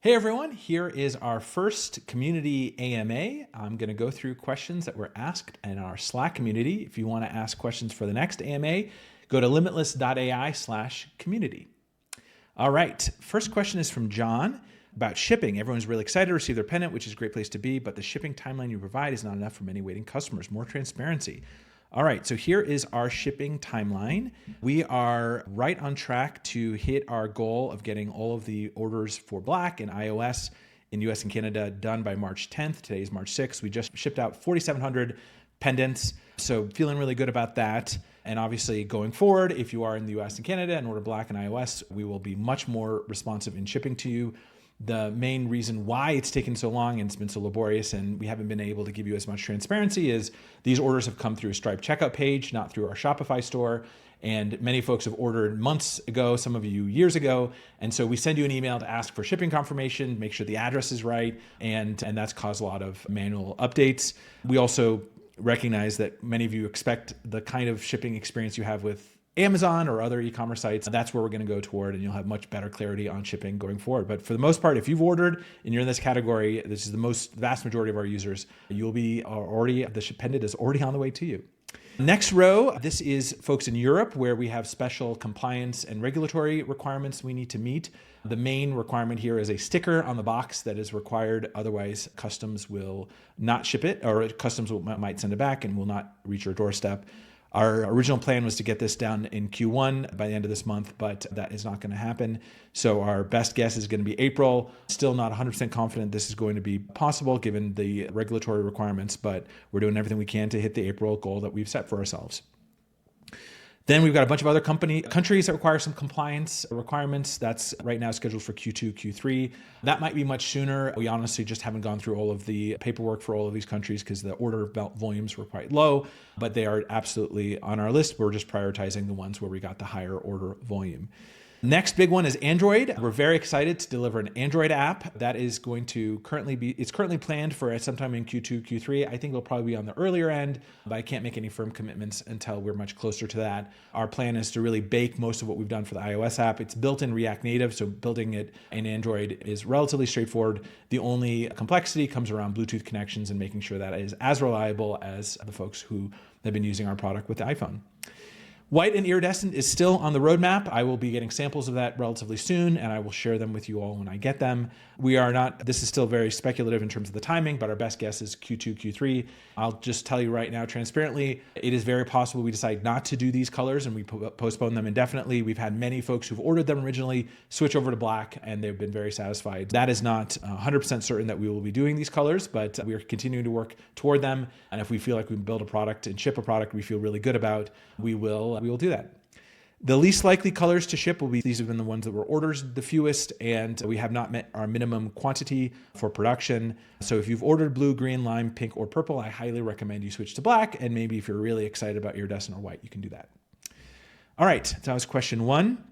Hey everyone, here is our first community AMA. I'm going to go through questions that were asked in our Slack community. If you want to ask questions for the next AMA, go to limitless.ai/community. All right, first question is from John about shipping. Everyone's really excited to receive their pendant, which is a great place to be, but the shipping timeline you provide is not enough for many waiting customers. More transparency. All right, so here is our shipping timeline. We are right on track to hit our goal of getting all of the orders for Black and iOS in US and Canada done by March 10th. Today is March 6th. We just shipped out 4,700 pendants, so feeling really good about that. And obviously going forward, if you are in the US and Canada and order Black and iOS, we will be much more responsive in shipping to you. The main reason why it's taken so long and it's been so laborious and we haven't been able to give you as much transparency is these orders have come through a Stripe checkout page, not through our Shopify store. And many folks have ordered months ago, some of you years ago. And so we send you an email to ask for shipping confirmation, make sure the address is right. And that's caused a lot of manual updates. We also recognize that many of you expect the kind of shipping experience you have with Amazon or other e-commerce sites. That's where we're going to go toward, and you'll have much better clarity on shipping going forward. But for the most part, if you've ordered and you're in this category, this is the vast majority of our users, you'll be already, the pendant is already on the way to you. Next row, this is folks in Europe where we have special compliance and regulatory requirements we need to meet. The main requirement here is a sticker on the box that is required. Otherwise, customs will not ship it, or customs might send it back and will not reach your doorstep. Our original plan was to get this down in Q1 by the end of this month, but that is not going to happen. So our best guess is going to be April. Still not 100% confident this is going to be possible given the regulatory requirements, but we're doing everything we can to hit the April goal that we've set for ourselves. Then we've got a bunch of other countries that require some compliance requirements. That's right now scheduled for Q2, Q3. That might be much sooner. We honestly just haven't gone through all of the paperwork for all of these countries because the order volumes were quite low, but they are absolutely on our list. We're just prioritizing the ones where we got the higher order volume. Next big one is Android. We're very excited to deliver an Android app that is going to it's currently planned for sometime in Q2, Q3. I think it'll probably be on the earlier end, but I can't make any firm commitments until we're much closer to that. Our plan is to really bake most of what we've done for the iOS app. It's built in React Native, so building it in Android is relatively straightforward. The only complexity comes around Bluetooth connections and making sure that is as reliable as the folks who have been using our product with the iPhone. White and Iridescent is still on the roadmap. I will be getting samples of that relatively soon, and I will share them with you all when I get them. This is still very speculative in terms of the timing, but our best guess is Q2, Q3. I'll just tell you right now, transparently, it is very possible we decide not to do these colors and we postpone them indefinitely. We've had many folks who've ordered them originally switch over to Black, and they've been very satisfied. That is not 100% certain that we will be doing these colors, but we are continuing to work toward them. And if we feel like we can build a product and ship a product we feel really good about, we will do that. The least likely colors to ship will be, these have been the ones that were ordered the fewest, and we have not met our minimum quantity for production. So if you've ordered blue, green, lime, pink, or purple, I highly recommend you switch to Black. And maybe if you're really excited about Iridescent or white, you can do that. All right, so that was question one.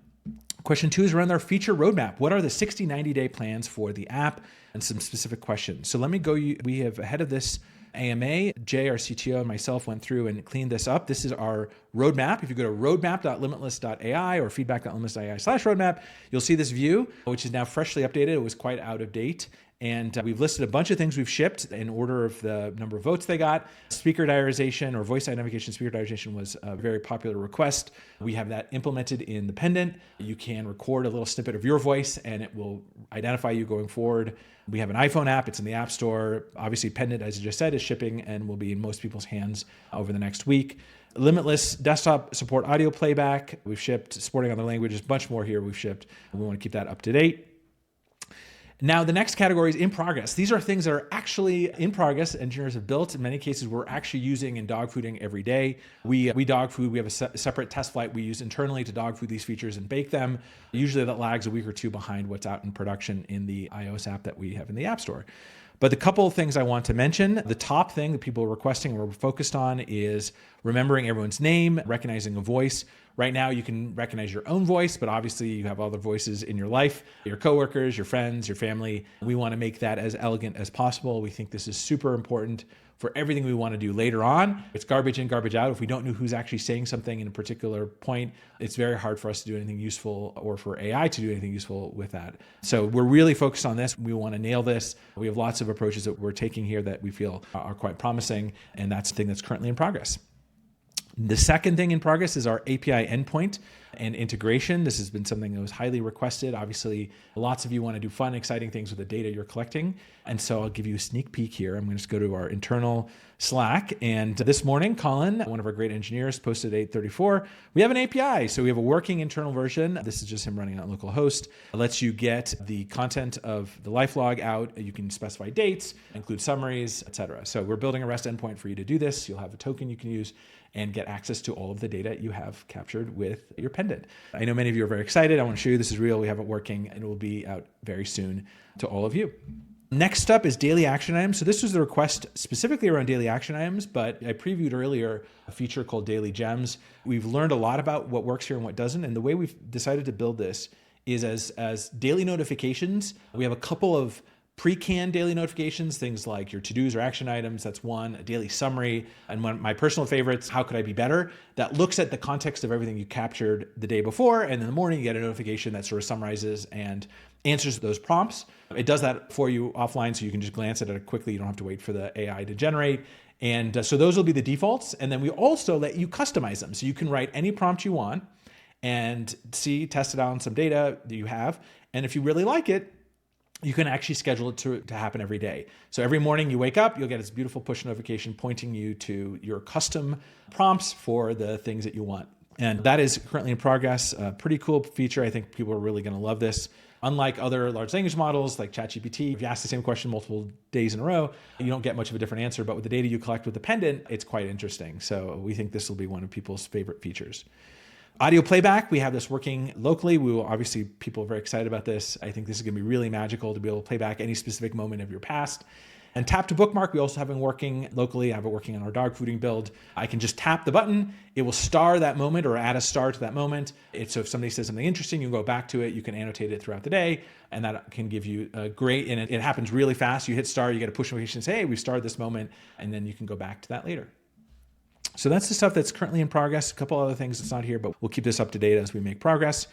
Question two is around our feature roadmap. What are the 60, 90-day plans for the app, and some specific questions? So let me go, we have ahead of this AMA, Jay, our CTO, and myself went through and cleaned this up. This is our roadmap. If you go to roadmap.limitless.ai or feedback.limitless.ai/roadmap, you'll see this view, which is now freshly updated. It was quite out of date. And we've listed a bunch of things we've shipped in order of the number of votes they got. Speaker diarization or voice identification speaker diarization was a very popular request. We have that implemented in the pendant. You can record a little snippet of your voice and it will identify you going forward. We have an iPhone app. It's in the App Store. Obviously, Pendant, as I just said, is shipping and will be in most people's hands over the next week. Limitless desktop support audio playback. We've shipped, supporting other languages, a bunch more here we've shipped. We want to keep that up to date. Now, the next category is in progress. These are things that are actually in progress. Engineers have built. In many cases, we're actually using and dog fooding every day. We dog food. We have a separate test flight we use internally to dog food these features and bake them. Usually that lags a week or two behind what's out in production in the iOS app that we have in the App Store. But the couple of things I want to mention, the top thing that people are requesting or we're focused on is remembering everyone's name, recognizing a voice. Right now, you can recognize your own voice, but obviously you have other voices in your life, your coworkers, your friends, your family. We want to make that as elegant as possible. We think this is super important for everything we want to do later on. It's garbage in, garbage out. If we don't know who's actually saying something in a particular point, it's very hard for us to do anything useful or for AI to do anything useful with that. So we're really focused on this. We want to nail this. We have lots of approaches that we're taking here that we feel are quite promising, and that's the thing that's currently in progress. The second thing in progress is our API endpoint and integration. This has been something that was highly requested. Obviously, lots of you want to do fun, exciting things with the data you're collecting. And so I'll give you a sneak peek here. I'm going to just go to our internal Slack. And this morning, Colin, one of our great engineers, posted at 8:34. We have an API. So we have a working internal version. This is just him running on localhost. It lets you get the content of the Lifelog out. You can specify dates, include summaries, etc. So we're building a REST endpoint for you to do this. You'll have a token you can use and get access to all of the data you have captured with your Pendant. I know many of you are very excited. I want to show you this is real. We have it working, and it will be out very soon to all of you. Next up is daily action items. So this was the request specifically around daily action items, but I previewed earlier a feature called Daily Gems. We've learned a lot about what works here and what doesn't, and the way we've decided to build this is as daily notifications. We have a couple of pre-canned daily notifications, things like your to-dos or action items. That's one. A daily summary. And one of my personal favorites, how could I be better? That looks at the context of everything you captured the day before. And in the morning, you get a notification that sort of summarizes and answers those prompts. It does that for you offline, so you can just glance at it quickly. You don't have to wait for the AI to generate. And so those will be the defaults. And then we also let you customize them. So you can write any prompt you want and test it out on some data that you have. And if you really like it, you can actually schedule it to happen every day. So every morning you wake up, you'll get this beautiful push notification pointing you to your custom prompts for the things that you want. And that is currently in progress. A pretty cool feature. I think people are really going to love this. Unlike other large language models like ChatGPT, if you ask the same question multiple days in a row, you don't get much of a different answer. But with the data you collect with the Pendant, it's quite interesting. So we think this will be one of people's favorite features. Audio playback, we have this working locally. We will obviously, people are very excited about this. I think this is going to be really magical to be able to play back any specific moment of your past. And Tap-to-Bookmark, we also have it working locally. I have it working on our dog fooding build. I can just tap the button. It will star that moment or add a star to that moment. So if somebody says something interesting, you can go back to it. You can annotate it throughout the day. And that can give you a great, and it happens really fast. You hit star, you get a push notification, say, hey, we starred this moment. And then you can go back to that later. So that's the stuff that's currently in progress. A couple other things that's not here, but we'll keep this up to date as we make progress.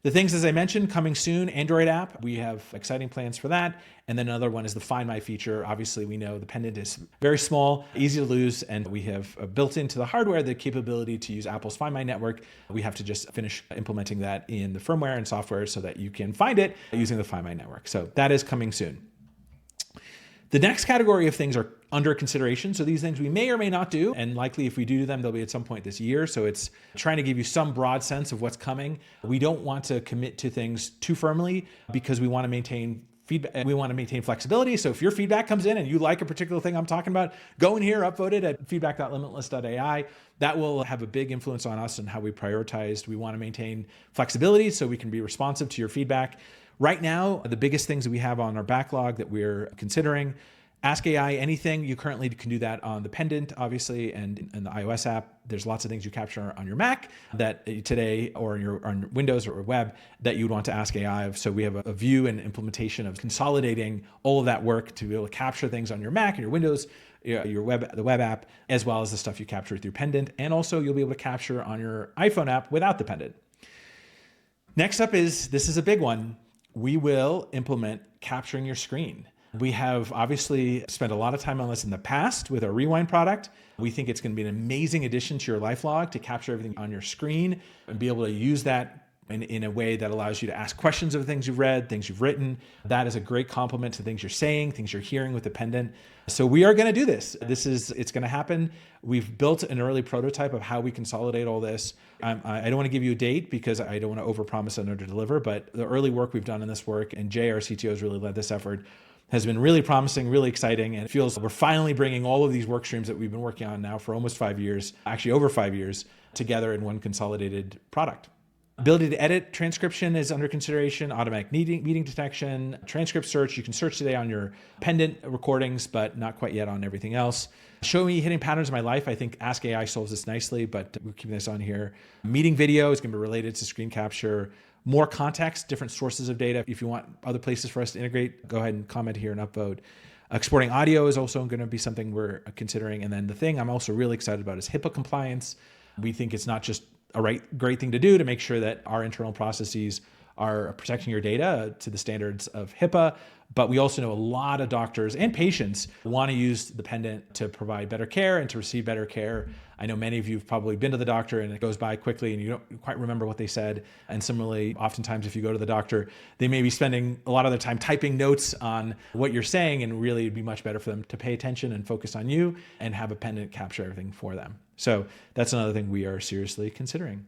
The things, as I mentioned, coming soon, Android app. We have exciting plans for that. And then another one is the Find My feature. Obviously, we know the Pendant is very small, easy to lose, and we have built into the hardware the capability to use Apple's Find My network. We have to just finish implementing that in the firmware and software so that you can find it using the Find My network. So that is coming soon. The next category of things are under consideration. So these things we may or may not do, and likely if we do them, they'll be at some point this year. So it's trying to give you some broad sense of what's coming. We don't want to commit to things too firmly because we want to maintain feedback. We want to maintain flexibility. So if your feedback comes in and you like a particular thing I'm talking about, go in here, upvote it at feedback.limitless.ai. That will have a big influence on us and how we prioritize. We want to maintain flexibility so we can be responsive to your feedback. Right now, the biggest things that we have on our backlog that we're considering, Ask AI anything. You currently can do that on the Pendant, obviously, and in the iOS app. There's lots of things you capture on your Mac that today, or on Windows or web, that you would want to ask AI of. So we have a view and implementation of consolidating all of that work to be able to capture things on your Mac and your Windows, the web app, as well as the stuff you capture through Pendant. And also you'll be able to capture on your iPhone app without the Pendant. Next up this is a big one. We will implement capturing your screen. We have obviously spent a lot of time on this in the past with our Rewind product. We think it's going to be an amazing addition to your Lifelog to capture everything on your screen and be able to use that in a way that allows you to ask questions of the things you've read, things you've written. That is a great complement to things you're saying, things you're hearing with the Pendant. So we are going to do this. It's going to happen. We've built an early prototype of how we consolidate all this. I don't want to give you a date because I don't want to overpromise and underdeliver, but the early work we've done in this work, and Jay, our CTO, has really led this effort, has been really promising, really exciting, and it feels we're finally bringing all of these work streams that we've been working on now for almost 5 years, actually over 5 years, together in one consolidated product. Ability to edit transcription is under consideration, automatic meeting detection, transcript search. You can search today on your Pendant recordings, but not quite yet on everything else. Show me hitting patterns in my life. I think Ask AI solves this nicely, but we're keeping this on here. Meeting video is going to be related to screen capture. More context, different sources of data. If you want other places for us to integrate, go ahead and comment here and upvote. Exporting audio is also going to be something we're considering. And then the thing I'm also really excited about is HIPAA compliance. We think it's not just a great thing to do to make sure that our internal processes are protecting your data to the standards of HIPAA, but we also know a lot of doctors and patients want to use the Pendant to provide better care and to receive better care. I know many of you have probably been to the doctor and it goes by quickly and you don't quite remember what they said. And similarly, oftentimes if you go to the doctor, they may be spending a lot of their time typing notes on what you're saying, and really it'd be much better for them to pay attention and focus on you and have a Pendant capture everything for them. So that's another thing we are seriously considering.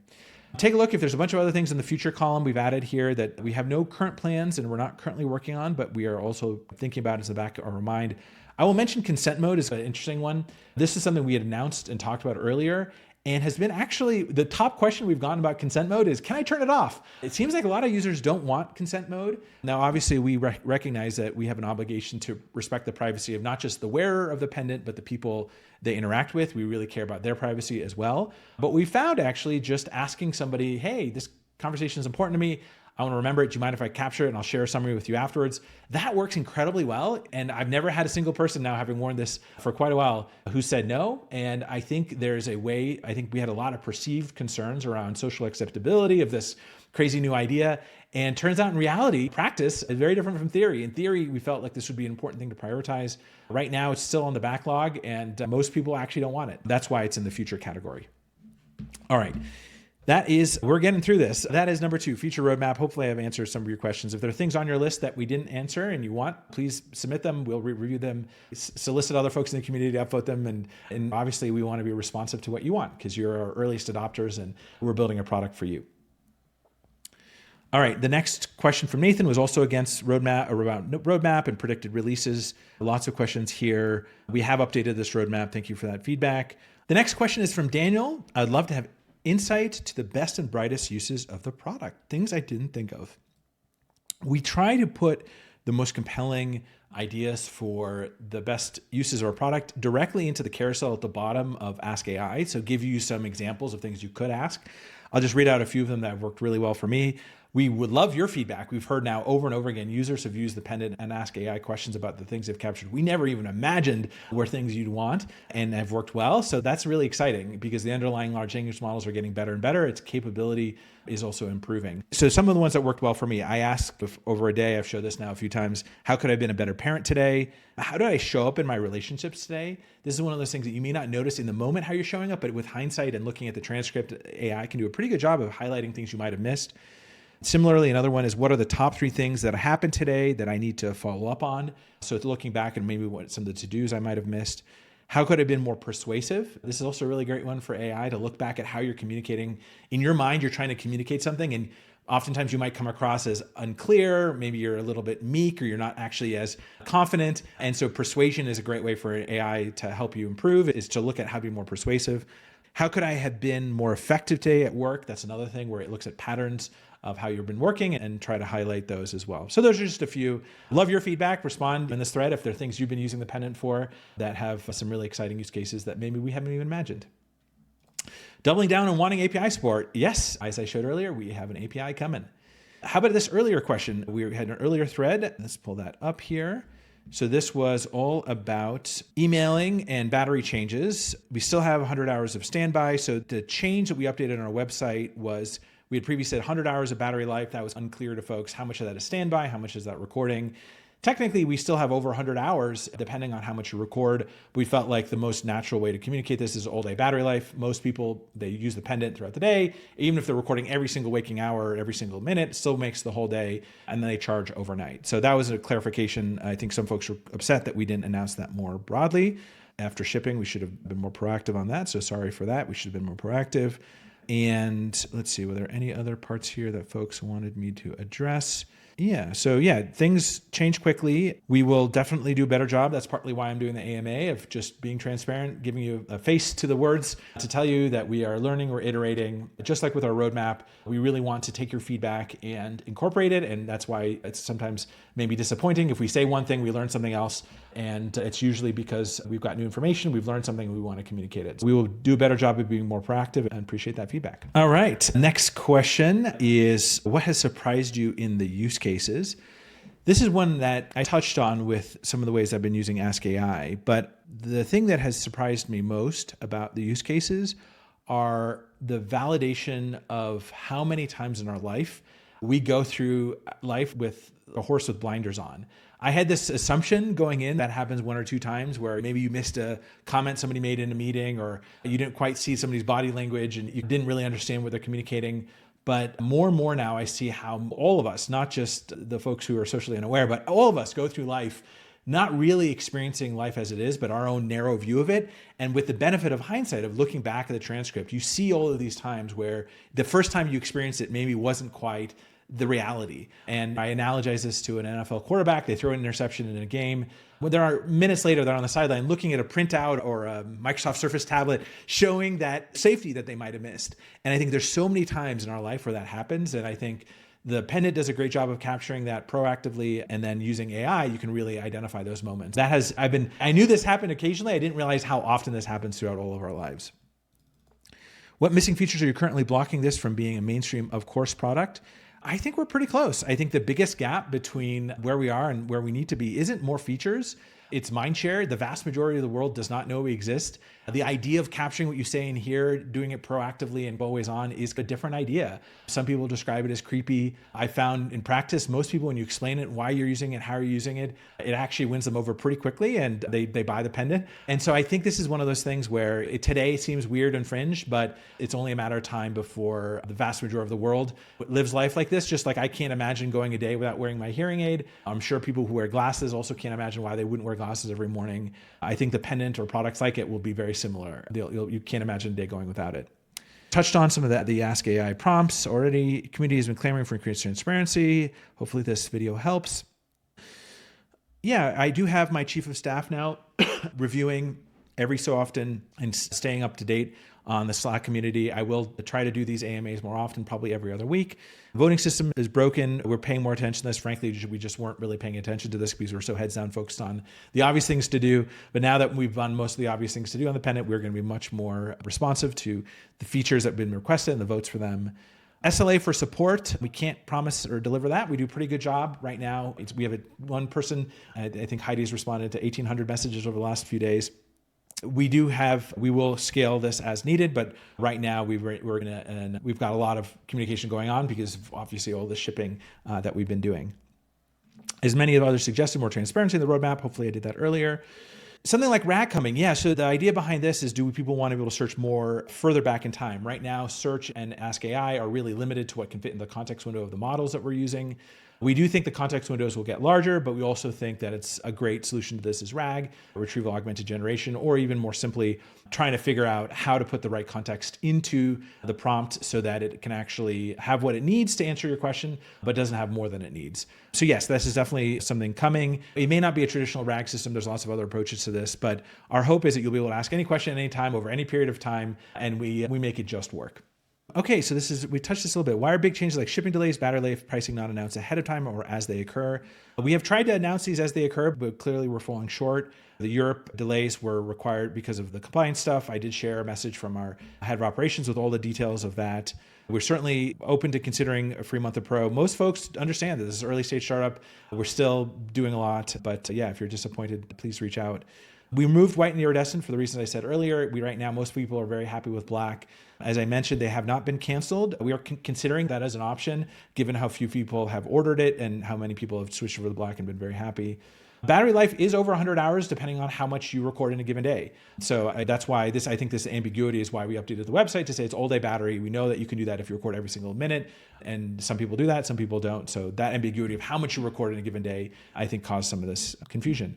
Take a look if there's a bunch of other things in the future column we've added here that we have no current plans and we're not currently working on, but we are also thinking about as the back of our mind. I will mention consent mode is an interesting one. This is something we had announced and talked about earlier, and has been actually the top question we've gotten about consent mode is, can I turn it off? It seems like a lot of users don't want consent mode. Now, obviously, we recognize that we have an obligation to respect the privacy of not just the wearer of the pendant, but the people they interact with. We really care about their privacy as well. But we found actually just asking somebody, hey, this conversation is important to me. I want to remember it. Do you mind if I capture it and I'll share a summary with you afterwards? That works incredibly well. And I've never had a single person now, having worn this for quite a while, who said no. And I think there's a way, I think we had a lot of perceived concerns around social acceptability of this crazy new idea. And turns out in reality, practice is very different from theory. In theory, we felt like this would be an important thing to prioritize. Right now, it's still on the backlog and most people actually don't want it. That's why it's in the future category. All right. We're getting through this. That is number 2, future roadmap. Hopefully I've answered some of your questions. If there are things on your list that we didn't answer and you want, please submit them. We'll review them, solicit other folks in the community to upvote them. And obviously we want to be responsive to what you want because you're our earliest adopters and we're building a product for you. All right, the next question from Nathan was also around roadmap and predicted releases. Lots of questions here. We have updated this roadmap. Thank you for that feedback. The next question is from Daniel. I'd love to have insight to the best and brightest uses of the product, things I didn't think of. We try to put the most compelling ideas for the best uses of our product directly into the carousel at the bottom of Ask AI. So give you some examples of things you could ask. I'll just read out a few of them that have worked really well for me. We would love your feedback. We've heard now over and over again, users have used the Pendant and Ask AI questions about the things they've captured. We never even imagined were things you'd want and have worked well. So that's really exciting because the underlying large language models are getting better and better. Its capability is also improving. So some of the ones that worked well for me, I asked over a day, I've showed this now a few times, how could I have been a better parent today? How did I show up in my relationships today? This is one of those things that you may not notice in the moment how you're showing up, but with hindsight and looking at the transcript, AI can do a pretty good job of highlighting things you might have missed. Similarly, another one is, what are the top 3 things that happened today that I need to follow up on? So it's looking back and maybe what some of the to-dos I might have missed. How could I have been more persuasive? This is also a really great one for AI to look back at how you're communicating. In your mind, you're trying to communicate something, and oftentimes you might come across as unclear. Maybe you're a little bit meek or you're not actually as confident. And so persuasion is a great way for AI to help you improve, is to look at how to be more persuasive. How could I have been more effective today at work? That's another thing where it looks at patterns of how you've been working and try to highlight those as well. So those are just a few. Love your feedback. Respond in this thread if there are things you've been using the Pendant for that have some really exciting use cases that maybe we haven't even imagined. Doubling down on wanting API support. Yes, as I showed earlier, we have an API coming. How about this earlier question? We had an earlier thread. Let's pull that up here. So this was all about emailing and battery changes. We still have 100 hours of standby. So the change that we updated on our website was, we had previously said 100 hours of battery life. That was unclear to folks. How much of that is standby? How much is that recording? Technically, we still have over 100 hours, depending on how much you record. We felt like the most natural way to communicate this is all-day battery life. Most people, they use the Pendant throughout the day. Even if they're recording every single waking hour, every single minute, it still makes the whole day, and then they charge overnight. So that was a clarification. I think some folks were upset that we didn't announce that more broadly. After shipping, we should have been more proactive on that. So sorry for that. We should have been more proactive. And let's see, were there any other parts here that folks wanted me to address? So things change quickly. We will definitely do a better job. That's partly why I'm doing the AMA, of just being transparent, giving you a face to the words to tell you that we are learning, we're iterating. Just like with our roadmap, we really want to take your feedback and incorporate it. And that's why it's sometimes maybe disappointing. If we say one thing, we learn something else. And it's usually because we've got new information, we've learned something, we want to communicate it. So we will do a better job of being more proactive and appreciate that feedback. All right, next question is, what has surprised you in the use cases? This is one that I touched on with some of the ways I've been using Ask AI, but the thing that has surprised me most about the use cases are the validation of how many times in our life we go through life with a horse with blinders on. I had this assumption going in that happens one or two times where maybe you missed a comment somebody made in a meeting, or you didn't quite see somebody's body language and you didn't really understand what they're communicating. But more and more now I see how all of us, not just the folks who are socially unaware, but all of us go through life not really experiencing life as it is, but our own narrow view of it. And with the benefit of hindsight of looking back at the transcript, you see all of these times where the first time you experienced it maybe wasn't quite the reality. And I analogize this to an NFL quarterback. They throw an interception in a game. When there are minutes later, they're on the sideline looking at a printout or a Microsoft Surface tablet showing that safety that they might have missed. And I think there's so many times in our life where that happens. And I think the Pendant does a great job of capturing that proactively, and then using AI, you can really identify those moments. I knew this happened occasionally. I didn't realize how often this happens throughout all of our lives. What missing features are you currently blocking this from being a mainstream of course product? I think we're pretty close. I think the biggest gap between where we are and where we need to be isn't more features. It's Mindshare. The vast majority of the world does not know we exist. The idea of capturing what you say in here, doing it proactively and always on, is a different idea. Some people describe it as creepy. I found in practice, most people, when you explain it, why you're using it, how you're using it, it actually wins them over pretty quickly, and they buy the Pendant. And so I think this is one of those things where it today seems weird and fringe, but it's only a matter of time before the vast majority of the world lives life like this. Just like I can't imagine going a day without wearing my hearing aid. I'm sure people who wear glasses also can't imagine why they wouldn't wear glasses every morning. I think the Pendant or products like it will be very similar. You can't imagine a day going without it. Touched on some of the Ask AI prompts already. Community has been clamoring for increased transparency. Hopefully this video helps. Yeah, I do have my chief of staff now reviewing every so often and staying up to date on the Slack community. I will try to do these AMAs more often, probably every other week. The voting system is broken. We're paying more attention to this. Frankly, we just weren't really paying attention to this because we're so heads down focused on the obvious things to do. But now that we've done most of the obvious things to do on the Pendant, we're going to be much more responsive to the features that have been requested and the votes for them. SLA for support, we can't promise or deliver that. We do a pretty good job right now. We have one person, I think Heidi's responded to 1,800 messages over the last few days. We will scale this as needed, but right now we've got a lot of communication going on because of obviously all the shipping that we've been doing. As many of others suggested, more transparency in the roadmap. Hopefully I did that earlier. Something like RAG coming. Yeah, so the idea behind this is, do people want to be able to search more further back in time? Right now, search and Ask AI are really limited to what can fit in the context window of the models that we're using. We do think the context windows will get larger, but we also think that it's a great solution to this is RAG, retrieval augmented generation, or even more simply trying to figure out how to put the right context into the prompt so that it can actually have what it needs to answer your question, but doesn't have more than it needs. So yes, this is definitely something coming. It may not be a traditional RAG system. There's lots of other approaches to this, but our hope is that you'll be able to ask any question at any time over any period of time, and we make it just work. Okay, so we touched this a little bit. Why are big changes like shipping delays, battery life, pricing not announced ahead of time or as they occur? We have tried to announce these as they occur, but clearly we're falling short. The Europe delays were required because of the compliance stuff. I did share a message from our head of operations with all the details of that. We're certainly open to considering a free month of Pro. Most folks understand that this is an early stage startup. We're still doing a lot, but yeah, if you're disappointed, please reach out. We removed white and iridescent for the reasons I said earlier. Right now, most people are very happy with black. As I mentioned, they have not been canceled. We are considering that as an option, given how few people have ordered it and how many people have switched over to black and been very happy. Battery life is over 100 hours, depending on how much you record in a given day. So that's why I think this ambiguity is why we updated the website to say it's all day battery. We know that you can do that if you record every single minute. And some people do that, some people don't. So that ambiguity of how much you record in a given day, I think caused some of this confusion.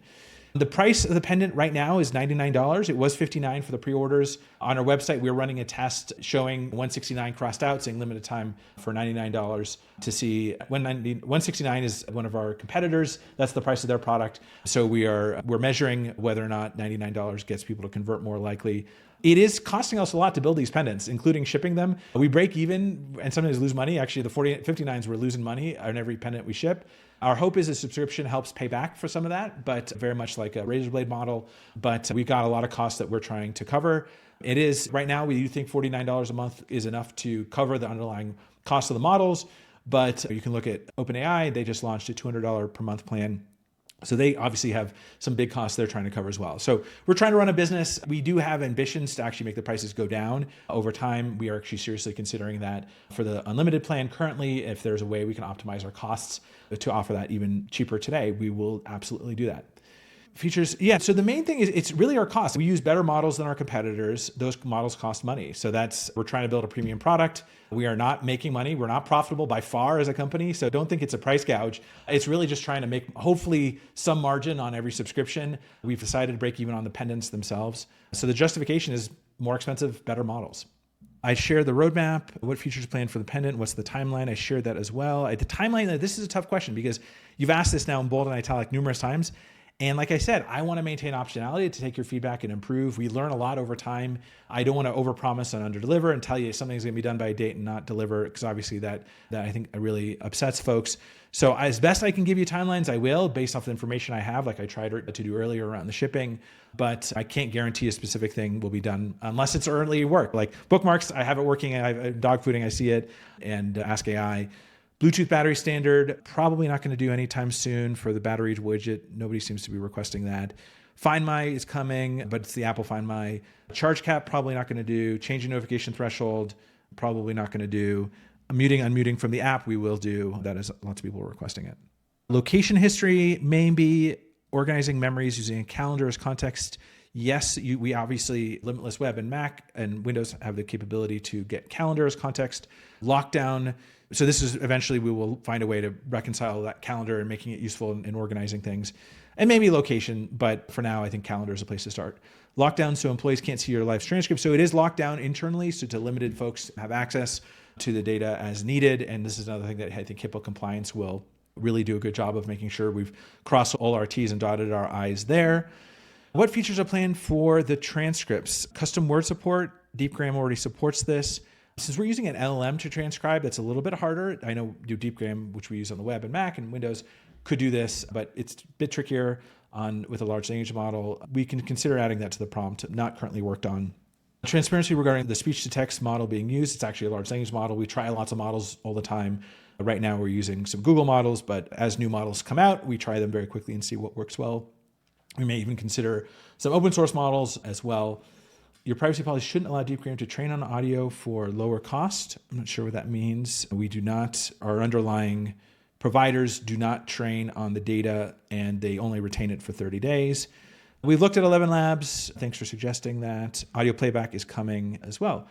The price of the Pendant right now is $99. It was $59 for the pre-orders. On our website, we're running a test showing $169 crossed out, saying limited time for $99 to see when $169 is one of our competitors. That's the price of their product. So we're measuring whether or not $99 gets people to convert more likely. It is costing us a lot to build these pendants, including shipping them. We break even and sometimes lose money. Actually, the 59s, we're losing money on every pendant we ship. Our hope is a subscription helps pay back for some of that, but very much like a razor blade model. But we've got a lot of costs that we're trying to cover. It is, right now, we do think $49 a month is enough to cover the underlying cost of the models. But you can look at OpenAI. They just launched a $200 per month plan. So they obviously have some big costs they're trying to cover as well. So we're trying to run a business. We do have ambitions to actually make the prices go down over time. We are actually seriously considering that for the unlimited plan currently. If there's a way we can optimize our costs to offer that even cheaper today, we will absolutely do that. Features, yeah. So the main thing is it's really our cost. We use better models than our competitors. Those models cost money. So we're trying to build a premium product. We are not making money. We're not profitable by far as a company. So don't think it's a price gouge. It's really just trying to make hopefully some margin on every subscription. We've decided to break even on the pendants themselves. So the justification is more expensive, better models. I share the roadmap. What features are planned for the pendant? What's the timeline? I shared that as well. The timeline, this is a tough question because you've asked this now in bold and italic numerous times. And like I said, I want to maintain optionality to take your feedback and improve. We learn a lot over time. I don't want to overpromise and underdeliver and tell you something's going to be done by a date and not deliver, because obviously that I think really upsets folks. So as best I can give you timelines, I will, based off the information I have, like I tried to do earlier around the shipping. But I can't guarantee a specific thing will be done unless it's early work. Like bookmarks, I have it working. I have dog fooding, I see it, and Ask AI. Bluetooth battery standard, probably not going to do anytime soon for the battery widget. Nobody seems to be requesting that. Find My is coming, but it's the Apple Find My. Charge cap, probably not going to do. Changing notification threshold, probably not going to do. Muting, unmuting from the app, we will do. That is, lots of people are requesting it. Location history, maybe. Organizing memories using a calendar as context. Yes, we obviously, Limitless Web and Mac and Windows have the capability to get calendar as context. Lockdown. So this is eventually we will find a way to reconcile that calendar and making it useful in organizing things, and maybe location. But for now, I think calendar is a place to start. Lockdown, so employees can't see your live transcript. So it is locked down internally, so to limited folks have access to the data as needed. And this is another thing that I think HIPAA compliance will really do a good job of making sure we've crossed all our T's and dotted our I's there. What features are planned for the transcripts? Custom word support. DeepGram already supports this. Since we're using an LLM to transcribe, that's a little bit harder. I know DeepGram, which we use on the web and Mac and Windows, could do this, but it's a bit trickier with a large language model. We can consider adding that to the prompt, not currently worked on. Transparency regarding the speech-to-text model being used. It's actually a large language model. We try lots of models all the time. Right now, we're using some Google models, but as new models come out, we try them very quickly and see what works well. We may even consider some open source models as well. Your privacy policy shouldn't allow DeepGram to train on audio for lower cost. I'm not sure what that means. We do not, our underlying providers do not train on the data, and they only retain it for 30 days. We've looked at 11 Labs. Thanks for suggesting that. Audio playback is coming as well.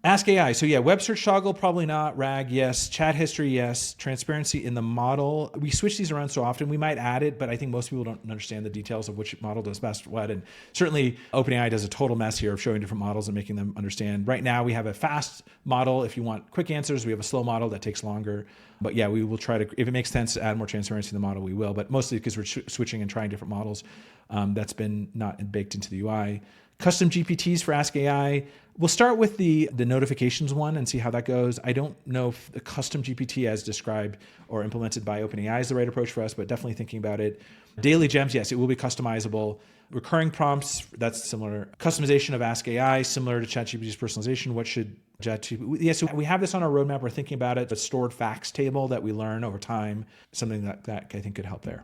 Ask AI. So yeah, web search toggle, probably not. RAG, yes. Chat history, yes. Transparency in the model. We switch these around so often. We might add it, but I think most people don't understand the details of which model does best what. And certainly OpenAI does a total mess here of showing different models and making them understand. Right now we have a fast model. If you want quick answers, we have a slow model that takes longer. But yeah, we will try to, if it makes sense to add more transparency in the model, we will. But mostly because we're switching and trying different models, that's been not baked into the UI. Custom GPTs for Ask AI. We'll start with the notifications one and see how that goes. I don't know if the custom GPT as described or implemented by OpenAI is the right approach for us, but definitely thinking about it. Daily gems, yes, it will be customizable. Recurring prompts, that's similar. Customization of Ask AI, similar to ChatGPT's personalization. What should ChatGPT? Yeah, so we have this on our roadmap. We're thinking about it. The stored facts table that we learn over time, something that I think could help there.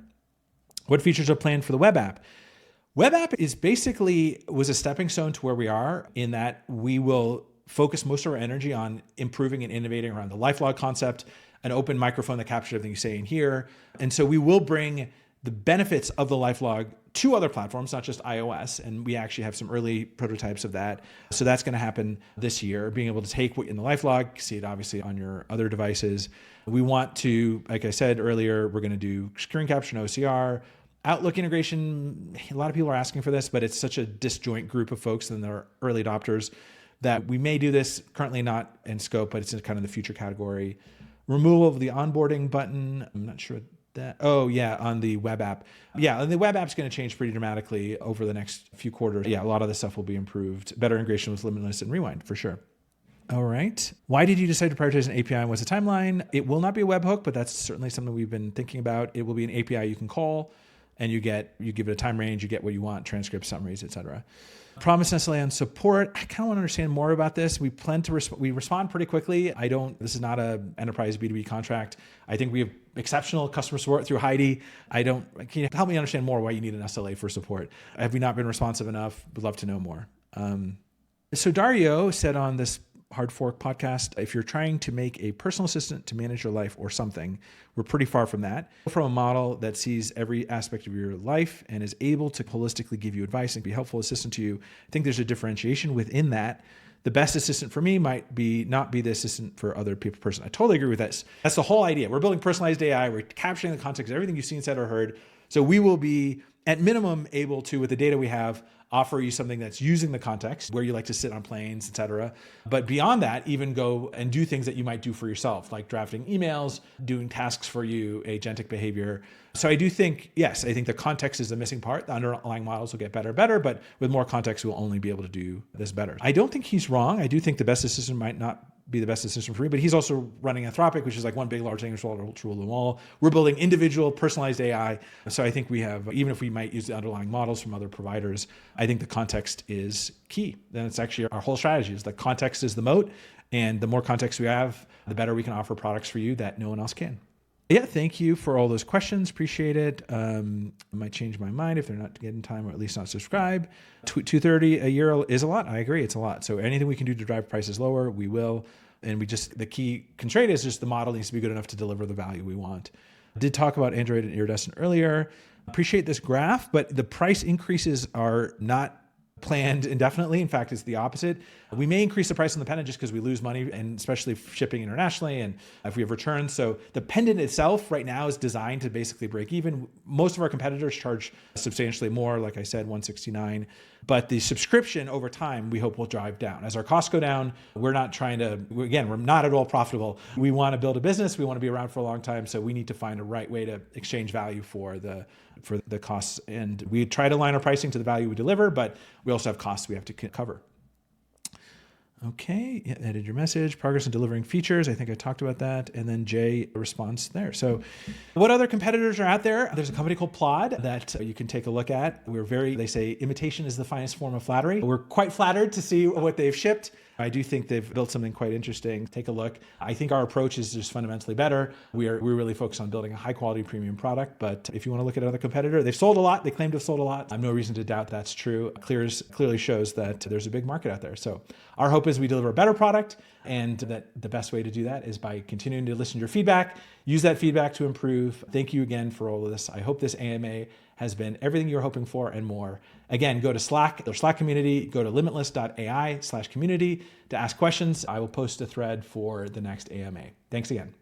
What features are planned for the web app? Web app is was a stepping stone to where we are, in that we will focus most of our energy on improving and innovating around the Lifelog concept, an open microphone that captures everything you say in here. And so we will bring the benefits of the Lifelog to other platforms, not just iOS. And we actually have some early prototypes of that. So that's going to happen this year, being able to take what in the Lifelog, see it obviously on your other devices. We want to, like I said earlier, we're going to do screen capture and OCR. Outlook integration, a lot of people are asking for this, but it's such a disjoint group of folks and they're early adopters that we may do this, currently not in scope, but it's in kind of the future category. Removal of the onboarding button. I'm not sure what that, oh yeah, on the web app. Yeah, and the web app's going to change pretty dramatically over the next few quarters. Yeah, a lot of this stuff will be improved. Better integration with Limitless and Rewind for sure. All right. Why did you decide to prioritize an API and what's the timeline? It will not be a webhook, but that's certainly something we've been thinking about. It will be an API you can call. and you give it a time range, you get what you want, transcripts, summaries, etc. Promise SLA on support. I kind of want to understand more about this. We plan to we respond pretty quickly. This is not a enterprise B2B contract. I think we have exceptional customer support through Heidi. Can you help me understand more why you need an SLA for support? Have we not been responsive enough? Would love to know more. So Dario said on this Hard Fork podcast, if you're trying to make a personal assistant to manage your life or something, we're pretty far from that. From a model that sees every aspect of your life and is able to holistically give you advice and be a helpful assistant to you, I think there's a differentiation within that. The best assistant for me might not be the assistant for other person. I totally agree with this. That's the whole idea. We're building personalized AI. We're capturing the context of everything you've seen, said, or heard. So we will be, at minimum, able to, with the data we have, offer you something that's using the context, where you like to sit on planes, et cetera. But beyond that, even go and do things that you might do for yourself, like drafting emails, doing tasks for you, agentic behavior. So I do think, yes, I think the context is the missing part. The underlying models will get better and better, but with more context, we'll only be able to do this better. I don't think he's wrong. I do think the best assistant might not be the best assistant for me, but he's also running Anthropic, which is like one big, large language model to rule them all. We're building individual personalized AI. So I think we have, even if we might use the underlying models from other providers, I think the context is key. Then it's actually our whole strategy is the context is the moat. And the more context we have, the better we can offer products for you that no one else can. Yeah, thank you for all those questions. Appreciate it. I might change my mind if they're not getting time or at least not subscribe. $230 a year is a lot. I agree, it's a lot. So anything we can do to drive prices lower, we will. And the key constraint is just the model needs to be good enough to deliver the value we want. I did talk about Android and Iridescent earlier. Appreciate this graph, but the price increases are not planned indefinitely. In fact, it's the opposite. We may increase the price on the Pendant just because we lose money, and especially shipping internationally and if we have returns. So the Pendant itself right now is designed to basically break even. Most of our competitors charge substantially more, like I said, $169. But the subscription over time, we hope will drive down. As our costs go down, we're not at all profitable. We want to build a business. We want to be around for a long time. So we need to find a right way to exchange value for the costs. And we try to align our pricing to the value we deliver, but we also have costs we have to cover. Okay, yeah, edit your message, progress in delivering features. I think I talked about that. And then Jay response there. So what other competitors are out there? There's a company called Plaud that you can take a look at. They say imitation is the finest form of flattery. We're quite flattered to see what they've shipped. I do think they've built something quite interesting. Take a look. I think our approach is just fundamentally better. We're really focused on building a high quality premium product. But if you want to look at another competitor, they've sold a lot. They claim to have sold a lot. I have no reason to doubt that's true. Clearly shows that there's a big market out there. So our hope is we deliver a better product, and that the best way to do that is by continuing to listen to your feedback, use that feedback to improve. Thank you again for all of this. I hope this AMA has been everything you're hoping for and more. Again, go to Slack, their Slack community, go to limitless.ai/community to ask questions. I will post a thread for the next AMA. Thanks again.